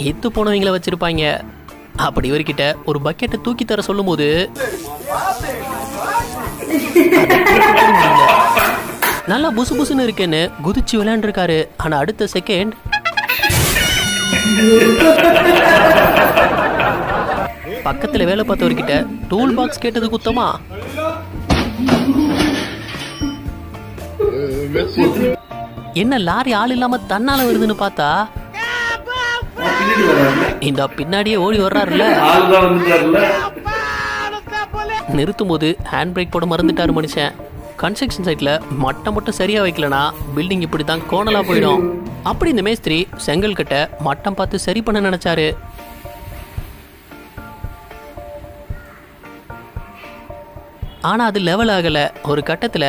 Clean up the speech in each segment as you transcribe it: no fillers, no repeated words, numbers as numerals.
எத்து போனவங்கள வச்சிருப்பாங்க. அப்படி இவர்கிட்ட ஒரு பக்கெட்டை தூக்கி தர சொல்லும் போது நல்லா புசு புசுன்னு இருக்குன்னு குதிச்சு விளையாண்டுருக்காரு. ஆனா அடுத்த செகண்ட் பக்கத்துல வேலை பார்த்தவர்கிட்ட டூல் பாக்ஸ் கேட்டது குத்தமா? என்ன லாரி ஆள் இல்லாம தன்னால வருதுன்னு பார்த்தா இந்த பின்னாடியே ஓடி வர்றாருல. நிறுத்தும் போது ஹேண்ட் பிரேக் போட மறந்துட்டாரு மனுஷன். கன்ஸ்ட்ரக்ஷன் சைட்ல மட்டம் மட்டும் சரியா வைக்கலனா பில்டிங் இப்படி தான் கோணலா போயிடும். அப்படி இந்த மேஸ்திரி செங்கல் கட்ட மட்டம் பார்த்து சரி பண்ண நினைச்சாரு. ஆனா அது லெவல் ஆகல. ஒரு கட்டத்துல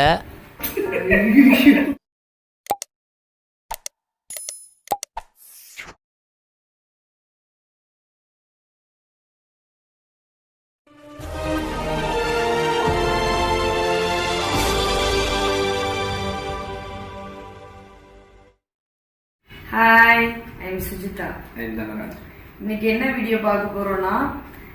ஹாய், ஐம் சுஜிதா. இன்னைக்கு என்ன வீடியோ பார்க்க போறோம்னா,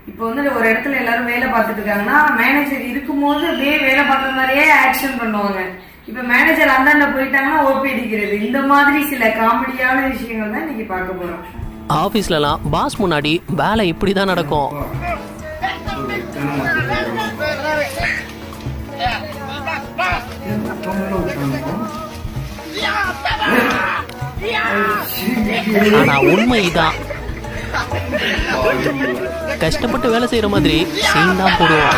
இப்போ வந்து ஒரு இடத்துல எல்லாரும் வேலை பார்த்துட்டு இருக்காங்கன்னா மேனேஜர் இருக்கும்போது அப்படியே வேலை பார்த்த மாதிரியே ஆக்ஷன் பண்ணுவாங்க. இப்ப மேனேஜர் அந்தாண்ட போயிட்டாங்கன்னா ஓபி அடிக்கிறது, இந்த மாதிரி சில காமெடியான விஷயங்கள் தான் இன்னைக்கு பார்க்க போறோம். ஆபீஸ்லாம் பாஸ் முன்னாடி வேலை இப்படிதான் நடக்கும். ஆனா உண்மைதான், கஷ்டப்பட்டு வேலை செய்யற மாதிரி சீன் தான் போடுவோம்.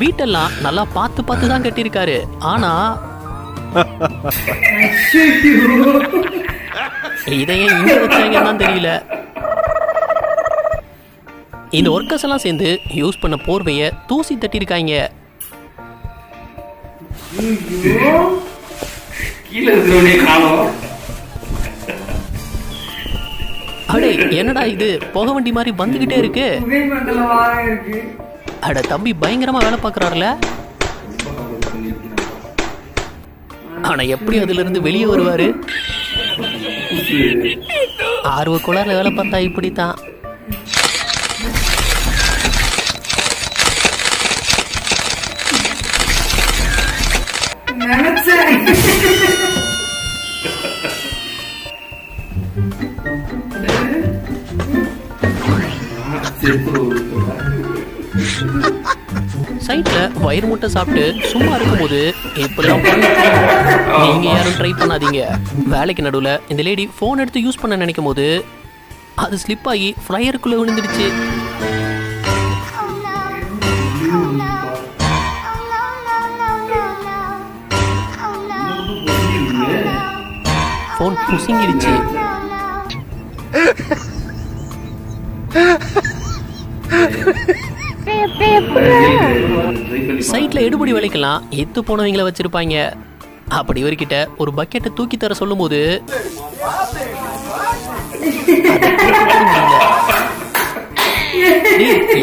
வீட்டெல்லாம் நல்லா பார்த்து பார்த்து தான் கட்டியிருக்காரு. ஆனா இதையே இங்க வச்சாங்கன்னு தெரியல. இந்த ஒர்க்கர்ஸ் எல்லாம் சேர்ந்து யூஸ் பண்ண போர்வைய தூசி தட்டிருக்காங்க. அடே என்னடா இது, புகை வண்டி மாதிரி வந்துகிட்டே இருக்கு. அட தம்பி பயங்கரமா வேலை பார்க்கறாருல. ஆனா எப்படி அதுல இருந்து வெளியே வருவாரு? ஆர்வ கோளாறுல வேலை பார்த்தா இப்படித்தான். சைட்ல வயிறு முட்டை சாப்பிட்டு சும்மா இருக்கும்போது இப்பெல்லாம் நீங்க யாரும் ட்ரை பண்ணாதீங்க. வேலைக்கு நடுவுல இந்த லேடி போன் எடுத்து யூஸ் பண்ண நினைக்கும் போது அது ஸ்லிப் ஆகி ஃப்ளையருக்குள்ள விழுந்துடுச்சு. போன் புசிங்கிடுச்சு. சைட்ல எடுபடி வேலைக்கெல்லாம் எத்து போனவங்கள வச்சிருப்பாங்க. அப்படி இவர்கிட்ட ஒரு பக்கெட்டை தூக்கி தர சொல்லும் போது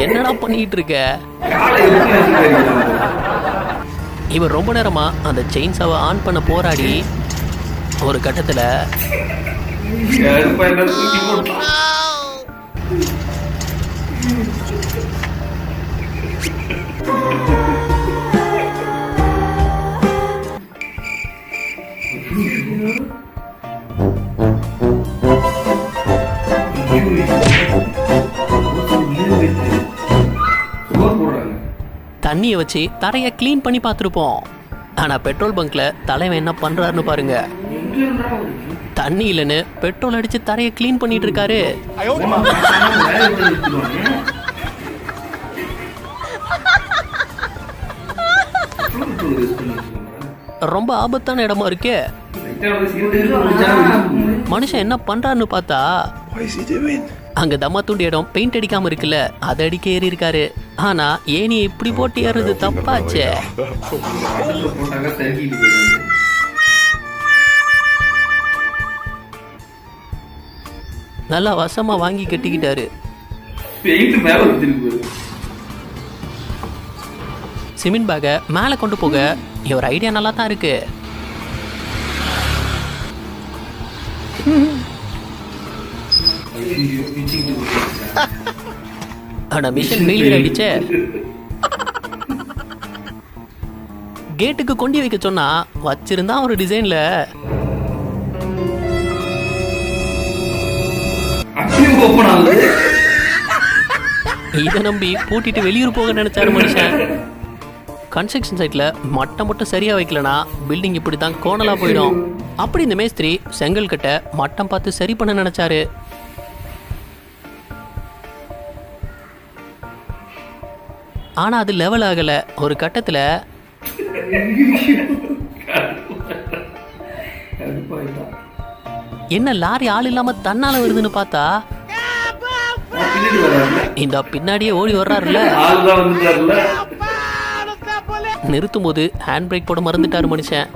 என்னடா பண்ணிட்டு இருக்க? இவர் ரொம்ப நேரமா அந்த செயின்சாவை ஆன் பண்ண போராடி ஒரு கட்டத்துல தண்ணியை வச்சு தரையை கிளீன் பண்ணி பார்த்துருப்போம். ஆனா பெட்ரோல் பங்க்ல தலைவன் என்ன பண்றாருன்னு பாருங்க. தண்ணி இல்லைன்னு பெட்ரோல் அடிச்சு தரையை கிளீன் பண்ணிட்டு இருக்காரு. ரொம்ப ஆபத்தான இடமா இருக்கே. மனுஷன் என்ன பண்றாருன்னு பார்த்தா அங்க தம்மா தூண்டி இடம் பெயிண்ட் அடிக்காம இருக்குல்ல, அதை அடிக்க ஏறி இருக்காரு. ஆனா ஏனி இப்படி போட்டு ஏறது தப்பாச்சே. நல்லா வசமா வாங்கி கட்டிக்கிட்டாரு. சிமெண்ட் பேக்கை மேலே கொண்டு போக இவர் ஐடியா நல்லா தான் இருக்கு. ஆனா மிஷன் ஃபெயிலியர் ஆயிடுச்சே. கேட்டுக்கு கொண்டு வைக்க சொன்னா வச்சிருந்தா ஒரு டிசைன்ல. இதை நம்பி பூட்டிட்டு வெளியூர் போக நினைச்சாரு மனுஷன். கன்ஸ்ட்ரக்ஷன் சைட்ல மட்டம் மட்டும் சரியா வைக்கலனா பில்டிங் இப்படி தான் கோணலா போயிடும். அப்படி இந்த மேஸ்திரி செங்கல் கட்ட மட்டம் பார்த்து சரி பண்ண நினைச்சாரு. ஆனா அது லெவல் ஆகல. ஒரு கட்டத்துல என்ன லாரி ஆள் இல்லாம தன்னால வருதுன்னு பார்த்தா இந்த பின்னாடியே ஓடி வர்றாருல. நிறுத்தும் போது ஹேண்ட் பிரேக் போட மறந்துட்டாரு மனுஷன்.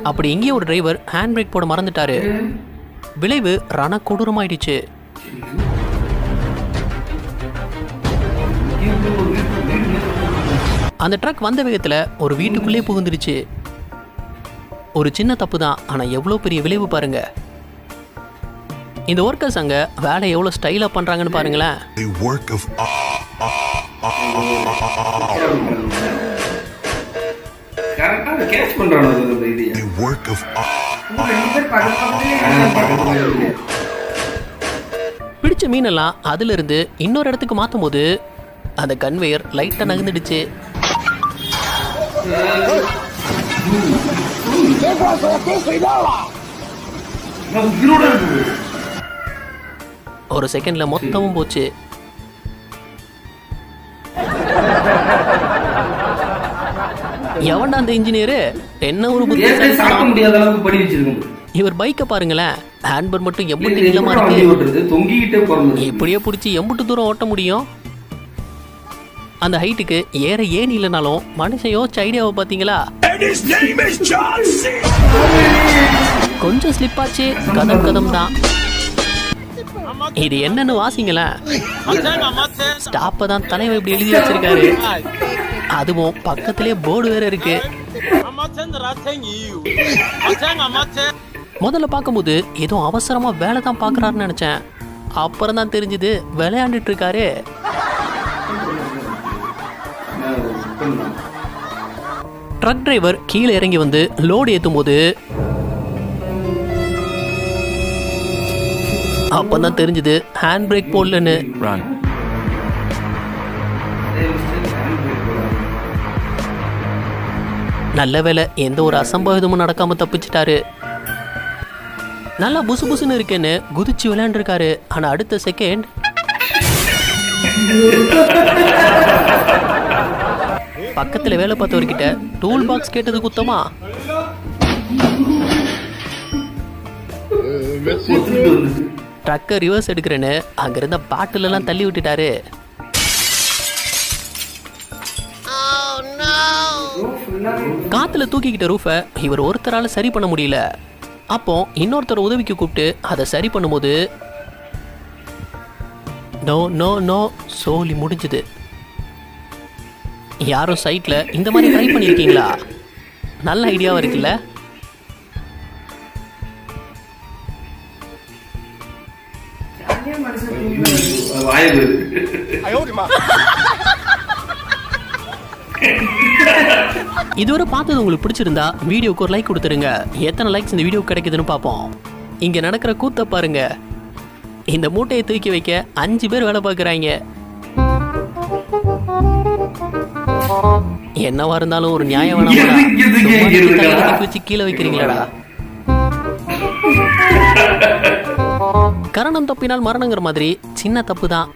அப்படி எங்கேயோ ஒரு டிரைவர் ஹேண்ட் பிரேக் போட மறந்துட்டாரு. விளைவு ரண கொடூரமாயிடுச்சு. அந்த ட்ரக் வந்த வேகத்துல ஒரு வீட்டுக்குள்ளே புகுந்துருச்சு. ஒரு சின்ன தப்பு தான், ஆனா எவ்வளவு பெரிய விளைவு பாருங்க. இந்த ஒர்க்கர்ஸ் அங்க வேலை எவ்வளவு ஸ்டைலா பண்றாங்கன்னு பாருங்களேன். பிடிச்ச மீனெல்லாம் அதுல இருந்து இன்னொரு இடத்துக்கு மாத்தும் போது அந்த கன்வேயர் லைட்டா நகர்ந்துடுச்சு. ஒரு செகண்ட்ல மொத்தமும் போச்சு. எவன்டா அந்த இன்ஜினியரு? என்ன ஒரு இவர் பைக்கை பாருங்களேன். ஹேண்ட்பர் மட்டும் எம்புட்டு நீளமா இருக்கு. இப்படியே பிடிச்சி எம்புட்டு தூரம் ஓட்ட முடியும்? அந்த ஹைட்டுக்கு ஏற ஏன் இல்லைனாலும் மனுஷன் யோசிச்ச ஐடியாவை பார்த்தீங்களா? கொஞ்சம் ஸ்லிப் ஆச்சு, கதம் கதம் தான். இது என்னன்னு வாசிங்களேன். ஸ்டாப்பை தான் தலைவர் இப்படி எழுதி வச்சிருக்காரு. அதுவும் பக்கத்திலே போர்டு வேற இருக்கு. முதல்ல பார்க்கும்போது ஏதோ அவசரமா வேலை தான் பார்க்கறாருன்னு நினைச்சேன். அப்புறம் தான் தெரிஞ்சது விளையாண்டுட்டு இருக்காரு. ட்ரக் டிரைவர் கீழே இறங்கி வந்து லோடு ஏற்றும் போது அப்பதான் தெரிஞ்சது ஹேண்ட் பிரேக் போடலன்னு. நல்ல வேலை எந்த ஒரு அசம்பாவிதமும் நடக்காம தப்பிச்சிட்டாரு. நல்லா புசு புசுன்னு இருக்கேன்னு குதிச்சு விளையாண்டுருக்காரு. ஆனா அடுத்த செகண்ட் பக்கத்துல வேலை பார்த்தவர்கிட்ட டூல் பாக்ஸ் கேட்டது குத்தமா? ட்ரக்கை ரிவர்ஸ் எடுக்கிறேன்னு அங்கிருந்த பாட்டில் எல்லாம் தள்ளி விட்டுட்டாரு. காத்துல தூக்கிக்கிட்ட ரூஃபை இவர் ஒருத்தரால சரி பண்ண முடியல. அப்போ இன்னொருத்தர் உதவிக்கு கூப்பிட்டு அதை சரி பண்ணும்போது நோ நோ நோ சோலி முடிஞ்சது. யாரும் சைட்ல இந்த மாதிரி ட்ரை பண்ணிருக்கீங்களா? நல்ல ஐடியாவா இருக்குல்ல? இதுவரை பார்த்தது உங்களுக்கு பிடிச்சிருந்தா வீடியோக்கு ஒரு லைக் கொடுத்துருங்க. எத்தனை லைக்ஸ் இந்த வீடியோ கிடைக்குதுன்னு பார்ப்போம். இங்க நடக்கிற கூத்த பாருங்க. இந்த மூட்டையை தூக்கி வைக்க 5 பேர் வேலை பார்க்குறாங்க. என்னவா இருந்தாலும் ஒரு நியாயம் வேணாம். வச்சு கீழே வைக்கிறீங்களாடா? கரணம் தப்பினால் மரணங்கிற மாதிரி சின்ன தப்பு தான்.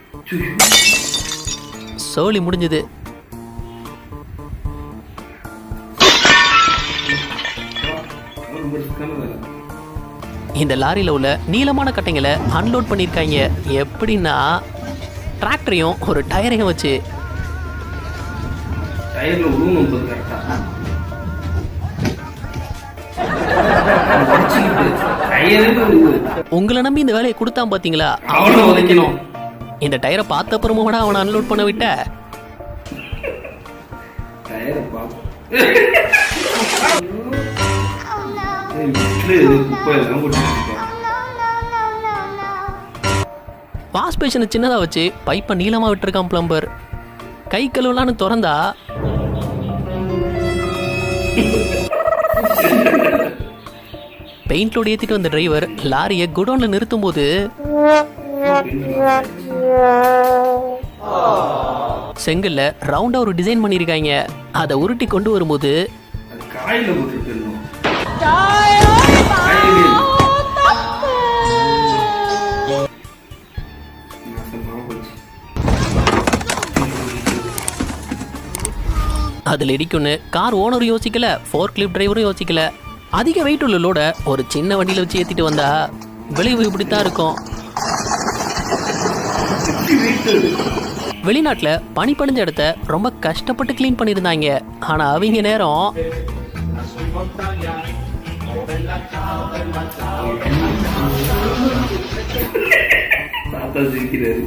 சோலி முடிஞ்சது. இந்த லாரியில உள்ள நீளமான கட்டைங்களை அன்லோட் பண்ணிருக்காங்க. எப்படின்னா டிராக்டரையும் ஒரு டயரையும் வச்சு. உங்களை நம்பி இந்த வேலையை கொடுத்தான் பாத்தீங்களா? இந்த டயரை பார்த்த அப்புறமா அவனை அன்லோட் பண்ண விட்ட. டயரை பார்த்து குப்பையெல்லாம் கொட்டிருக்கேன். வாஷ் பேஷனை சின்னதாக வச்சு பைப்பை நீளமாக விட்டுருக்கான் பிளம்பர். கை கழுவலான்னு திறந்தா பெயிண்ட் லோடு ஏற்றிட்டு வந்த டிரைவர் லாரியை குடோனில் நிறுத்தும் போது செங்கல்ல ரவுண்டா ஒரு டிசைன் பண்ணியிருக்காங்க. அதை உருட்டி கொண்டு வரும்போது காயில போட்டுட்டு அதில் இடிக்குன்னு கார் ஓனரும் யோசிக்கல, ஃபோர்க் லிஃப்ட் டிரைவரும் யோசிக்கல. அதிக வெயிட் உள்ள லோட ஒரு சின்ன வண்டியில் வச்சு ஏற்றிட்டு வந்தா விளைவு இப்படித்தான் இருக்கும். வெளிநாட்டில் பனி படிஞ்ச இடத்த ரொம்ப கஷ்டப்பட்டு க்ளீன் பண்ணியிருந்தாங்க. ஆனால் அவங்க நேரம் தாத்தா சிரிக்கிறாரு.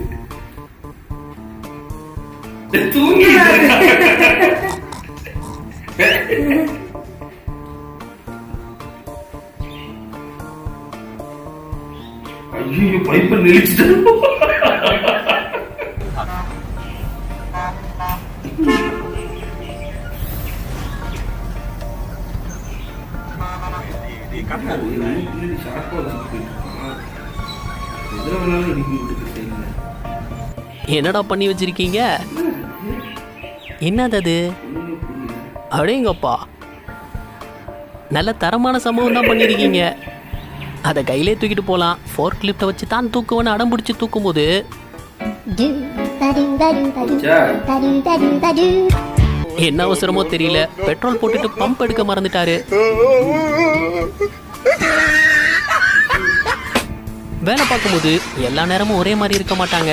ஐயோ பைப்பை நெளிச்சுட்டு என்னடா பண்ணி வச்சிருக்கீங்க? என்னது அது? அடேங்கப்பா, நல்ல தரமான சம்பவம் தான் பண்ணியிருக்கீங்க. அதை கையிலே தூக்கிட்டு போகலாம். ஃபோர்க் லிஃப்ட்டை வச்சு தான் தூக்குவேன்னு அடம் பிடிச்சி தூக்கும்போது என்ன அவசரமோ தெரியல, பெட்ரோல் போட்டுட்டு பம்ப் எடுக்க மறந்துட்டாரு. வேலை பார்க்கும்போது எல்லா நேரமும் ஒரே மாதிரி இருக்க மாட்டாங்க.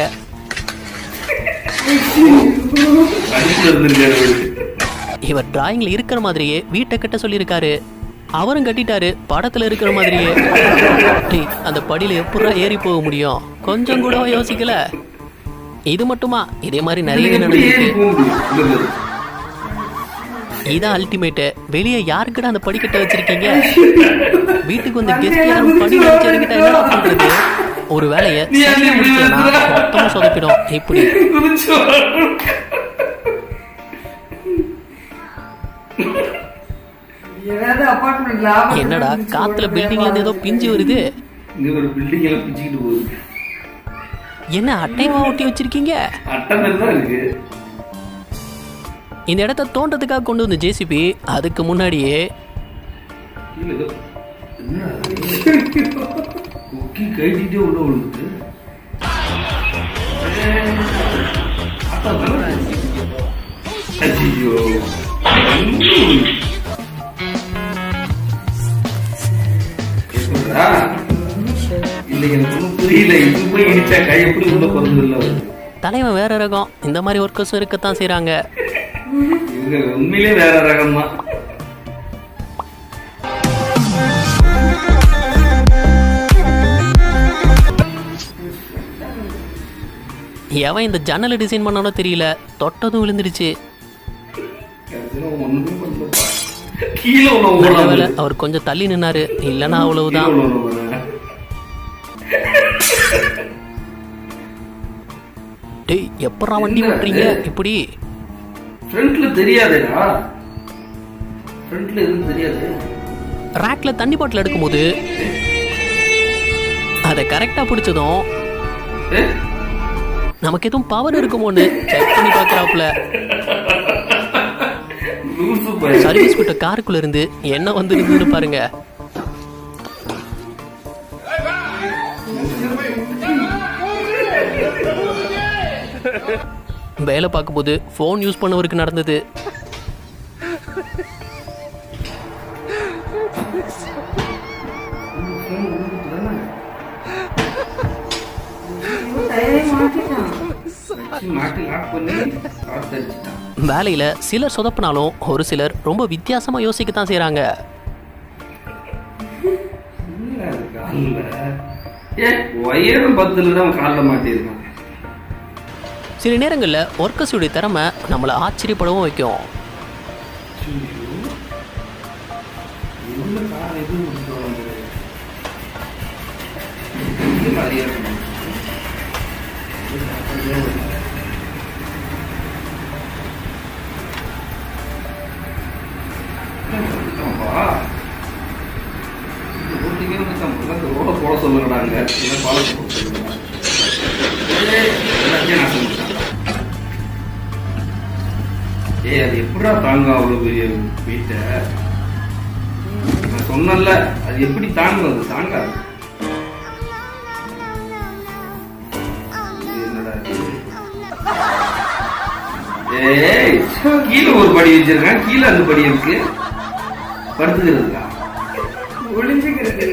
இவர் டிராயிங்ல இருக்கிற மாதிரியே வீட்டை கட்ட சொல்லியிருக்காரு. அவரும் கட்டிட்டாரு படத்துல இருக்கிற மாதிரியே. அந்த படியில எப்படா ஏறி போக முடியும்? கொஞ்சம் கூட யோசிக்கல. இது மட்டுமா, இதே மாதிரி நிறைய நடந்திருக்கு. இதான் அல்டிமேட். வெளியே யாருக்கிட்ட அந்த படிக்கட்ட வச்சிருக்கீங்க? வீட்டுக்கு வந்து கெஸ்ட் யாரும் படி வச்சிருக்கிட்ட என்ன பண்றது? ஒரு வேலையை மொத்தமும் சொதப்பிடும். இப்படி என்னடா காத்துல பில்டிங்ல இருந்து ஏதோ பிஞ்சு வருது? என்ன அட்டையமா ஒட்டி வச்சிருக்கீங்க? இந்த இடத்த தோண்டத்துக்காக கொண்டு வந்த ஜேசிபி அதுக்கு முன்னாடியே தலைவன் வேற ரகம். இந்த மாதிரி ஒர்க்கர்ஸும் இருக்கத்தான் செய்யறாங்க. உண்மையிலே வேற ரகமா. எவன் இந்த ஜன்னலை டிசைன் பண்ணானோ தெரியல, தொட்டதும் விழுந்துடுச்சு. அவர் கொஞ்சம் தள்ளி நின்னாரு, இல்லைன்னா அவ்வளவுதான். டேய், எப்படா வண்டி ஓட்டுறீங்க இப்படி? ரேக்ல தண்ணி பாட்டில் எடுக்கும்போது அதை கரெக்டா பிடிச்சதும் நமக்கு எதுவும் பவர் இருக்குமோன்னு செக் பண்ணி பார்க்கறாப்புல. சர்வீஸ் விட்ட காருக்குள்ள இருந்து என்ன வந்து பாருங்க. வேலை பார்க்கும்போது போன் யூஸ் பண்ணவருக்கு நடந்தது. வேலையில சிலர் சொதப்பினாலும் ஒரு சிலர் ரொம்ப வித்தியாசமா யோசிக்கத்தான் செய்யறாங்க. சில நேரங்களில் ஒர்க்கர்ஸுடைய திறமை நம்மளை ஆச்சரியப்படவும் வைக்கும். எவ்வளவு கார் எதுவும் ரோட போட சொல்லுறாங்க ஏய் அது எப்படா தாங்க அவ்வளவு பெரிய வீட்டை நான் சொன்னல அது எப்படி தாங்கும் அது தாங்காது ஏய் கீழே ஒரு படி வச்சிருக்கான் கீழே அந்த படி இருக்கு படுத்துக்கிறதுக்கா ஒளிஞ்சுக்கிறது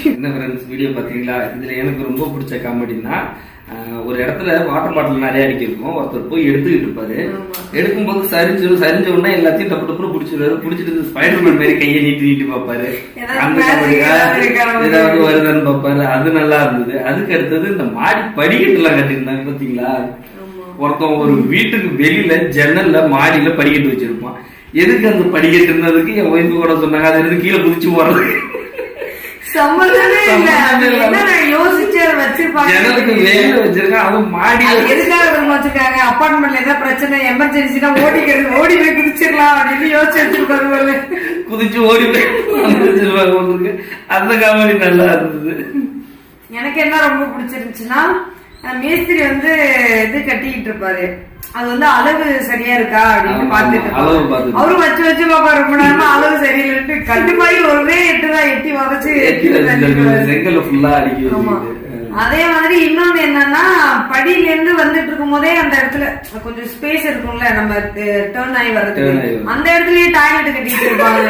என்ன ஃப்ரெண்ட்ஸ் வீடியோ பாத்தீங்களா? இதுல எனக்கு ரொம்ப பிடிச்ச காமெடினா ஒரு இடத்துல வாட்டர் பாட்டில் நிறைய அடிக்கிருக்கும். ஒருத்தர் போய் எடுத்துக்கிட்டு இருப்பாரு. எடுக்கும்போது சரிஞ்ச உடனே எல்லாத்தையும் டப்பு டப்புனு பிடிச்சிருவாரு. பிடிச்சிட்டு ஸ்பைடர்மேன் மாதிரி கையை நீட்டி பார்ப்பாரு. அந்த ஏதாவது வருதான்னு பார்ப்பாரு. அது நல்லா இருந்தது. அதுக்கு அடுத்தது இந்த மாடி படிக்கட்டு எல்லாம் கட்டிருந்தாங்க பாத்தீங்களா? ஒருத்தன் ஒரு வீட்டுக்கு வெளியில ஜன்னல்ல மாடியில படிக்கட்டு வச்சிருப்பான். எதுக்கு அந்த படிக்கட்டு இருந்ததுக்கு என் ஒய்ஃபு கூட சொன்னாங்க அது இருந்து கீழே குதிச்சு போறது. அப்பார்ட்மெண்ட்ல ஏதாவது பிரச்சனை எமர்ஜென்சினா ஓடி போய் குதிச்சிடலாம் அப்படின்னு யோசிச்சு வச்சிருப்பாரு. குதிச்சு ஓடி போய் அந்த காமெடி நல்லா இருந்தது. எனக்கு என்ன ரொம்ப பிடிச்சிருந்துச்சுன்னா மேஸ்திரி வந்து இது கட்டிக்கிட்டு இருப்பாரு. அது வந்து அளவு சரியா இருக்கா அப்படின்னு பாத்துட்டு அவரும் வச்சு பாப்பாரு. ரொம்ப நேரமா அளவு சரியில்லைன்னு கண்டிப்பாக ஒரே எட்டுதான் எட்டி வரைச்சு. அதே மாதிரி இன்னொன்னு என்னன்னா படியில இருந்து வந்துட்டு இருக்கும் போதே அந்த இடத்துல கொஞ்சம் ஸ்பேஸ் இருக்கும்ல நம்ம டர்ன் ஆகி வர்றதுக்கு அந்த இடத்துலயே டாய்லெட் கட்டிட்டு இருப்பாங்க.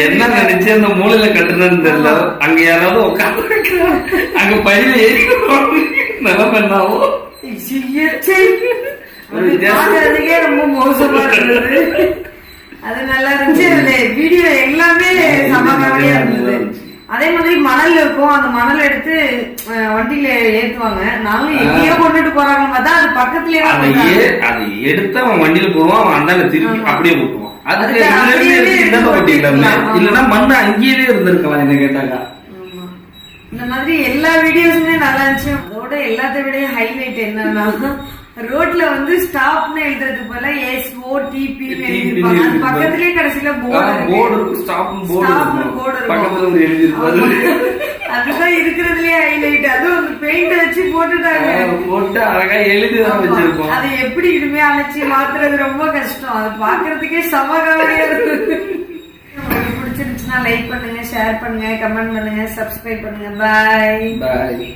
என்ன நினைச்சு அந்த மூலையில கட்டுறதுன்னு தெரியல. அங்க யாராவது உட்காந்து அங்க படியில ஏறி நிலம் என்னாவோ ரொம்ப மோசமா இருந்தது. அது நல்லா இருந்துச்சு. அதுல வீடியோ எல்லாமே சமகாமியா இருந்தது. அதே மாதிரி மணல் இருக்கும். அந்த மணல் எடுத்து வண்டியில ஏத்துவாங்க. நாங்களும் எங்கேயோ கொண்டுட்டு போறாங்க பார்த்தா அது பக்கத்துலயே அதை எடுத்து அவன் வண்டியில போவான். அவன் அந்தால திருப்பி அப்படியே போட்டுவான். அதுக்கு இல்லன்னா மண்ணு அங்கேயே இருந்திருக்கலாம் என்ன கேட்டாக்கா. இந்த மாதிரி எல்லா வீடியோஸுமே நல்லா இருந்துச்சு. அதோட எல்லாத்த விட ஹைலைட் என்னன்னா ரோட்ல வந்து ஸ்டாப்னு எழுதுறதுக்கு போல SOTP எழுதிருப்பாங்க. அது பக்கத்துலயே கடைசியில போர்டு அதுதான் இருக்கிறதுலயே ஹைலைட். அதுவும் அந்த பெயிண்ட் வச்சு போட்டு அழகா எழுதி வச்சிருக்கோம். அது எப்படி இனிமே அழைச்சி மாத்துறது ரொம்ப கஷ்டம். அது பாக்குறதுக்கே சமகாலியா இருக்கு. உங்களுக்கு பிடிச்சிருந்துச்சுன்னா லைக் பண்ணுங்க, ஷேர் பண்ணுங்க, கமெண்ட் பண்ணுங்க, சப்ஸ்கிரைப் பண்ணுங்க. பாய்.